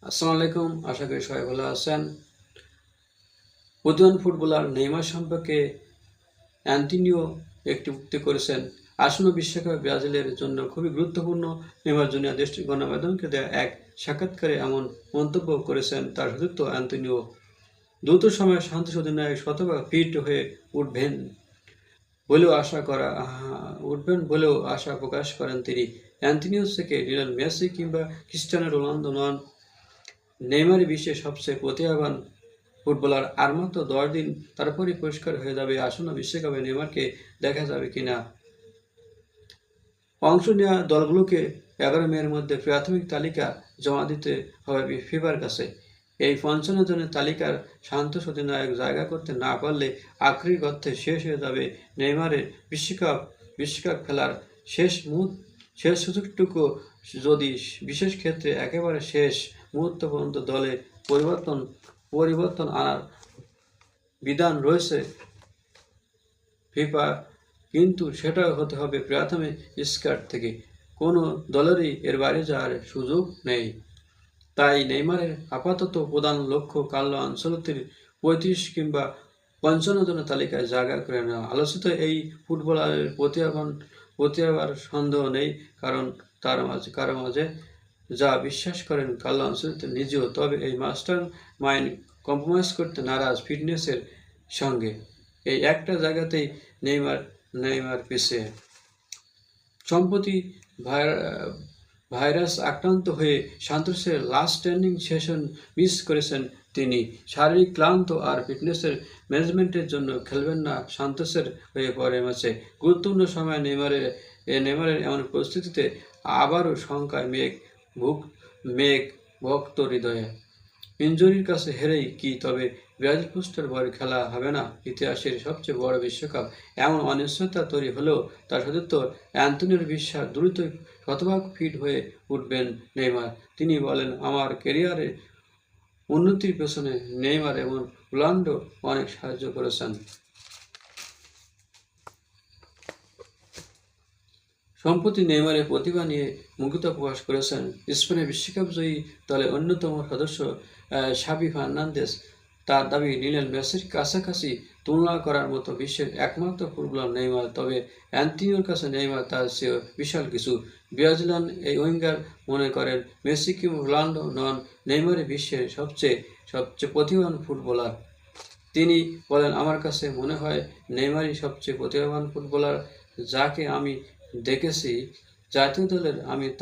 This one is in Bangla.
আসসালামু আলাইকুম, আশা করি সবাই ভালো আছেন। প্রতিভান ফুটবলার নেইমার সম্পর্কে অ্যান্টোনিও একটি উক্তি করেছেন। আসন্ন বিশ্বকাপে ব্রাজিলের জন্য খুবই গুরুত্বপূর্ণ। নেইমার জুনিয়র দেশটির গণমাধ্যমকে দেয়া এক সাক্ষাৎকারে এমন মন্তব্য করেছেন তার সতীর্থ অ্যান্টোনিও। দ্রুত সময়ে সান্তোস অধিনায়ক শতভাগ ফিট হয়ে উঠবেন বলেও আশা প্রকাশ করেন তিনি। অ্যান্টোনিও থেকে লিওনেল মেসি কিংবা ক্রিস্টিয়ানো রোনালদো নন, নেইমারই বিশ্বের সবচেয়ে প্রতিভাবান ফুটবলার। আর মাত্র 10 দিন, তারপরই পরিষ্কার হয়ে যাবে আসন্ন বিশ্বকাপে নেইমারকে দেখা যাবে কিনা। অংশ নেওয়া দলগুলোকে 11 মের মধ্যে প্রাথমিক তালিকা জমা দিতে হবে ফিফার কাছে। এই 55 জনের তালিকার সান্তোস অধিনায়ক জায়গা করতে না পারলে আখেরি গর্তে শেষ হয়ে যাবে নেইমারের বিশ্বকাপ খেলার শেষ সুযোগটুকু। যদি বিশেষ ক্ষেত্রে একেবারে শেষ মুহূর্ত পর্যন্ত দলে পরিবর্তন আনার বিধান রয়েছে ফিফা, কিন্তু সেটাও হতে হবে প্রাথমিক স্কোয়াড থেকে। কোনো দলেরই এর বাইরে যাওয়ার সুযোগ নেই। তাই নেইমারের আপাতত প্রধান লক্ষ্য কার্লো আনচেলত্তির 35 কিংবা 55 জনের তালিকায় জায়গা করে নেওয়া। আলোচিত এই ফুটবলারের প্রতিভার সন্দেহ নেই, কারণ কারো মাঝে যা বিশ্বাস করেন কার্লো আনচেলত্তি নিজেও। তবে এই মাস্টার মাইন্ড কম্প্রোমাইজ করতে নারাজ ফিটনেসের সঙ্গে। এই একটা জায়গাতেই নেইমার পিছিয়ে। সম্প্রতি ভাইরাস আক্রান্ত হয়ে সান্তোসের লাস্ট ট্রেনিং সেশন মিস করেছেন তিনি। শারীরিক ক্লান্ত আর ফিটনেসের ম্যানেজমেন্টের জন্য খেলবেন না সান্তোসের হয়ে পরের ম্যাচে। গুরুত্বপূর্ণ সময় নেইমারের এমন পরিস্থিতিতে আবারও শঙ্কায় মেঘ ভক্ত হৃদয়ে। ইনজুরির কাছে হেরেই কি তবে ব্রাজিল পোস্টার বয় খেলা হবে না? ইতিহাসের সবচেয়ে বড় বিশ্বকাপ, এমন অনিশ্চয়তা তৈরি হলেও তার সতীর্থ অ্যান্টোনিওর বিশ্বাস দ্রুতই শতভাগ ফিট হয়ে উঠবেন নেইমার। তিনি বলেন, আমার ক্যারিয়ারের উন্নতির পেছনে নেইমার এবং রোনালদো অনেক সাহায্য করেছেন। সম্প্রতি নেইমারের প্রতিভা নিয়ে মুগ্ধতা প্রকাশ করেছেন স্পেনের বিশ্বকাপ জয়ী দলের অন্যতম সদস্য শাভি ফার্নান্দেজ। তার দাবি, লিওনেল মেসির কাছাকাছি তুলনা করার মতো বিশ্বের একমাত্র ফুটবলার নেইমার। তবে অ্যান্টোনিওর কাছে নেইমার তার চেয়েও বিশাল কিছু। ব্রাজিলিয়ান এই উইঙ্গার মনে করেন, মেসি কিংবা রোনালদো নন, নেইমারই বিশ্বের সবচেয়ে প্রতিভাবান ফুটবলার। তিনি বলেন, আমার কাছে মনে হয় নেইমারই সবচেয়ে প্রতিভাবান ফুটবলার যাকে আমি দেখেছি জাতীয় দলের। আমি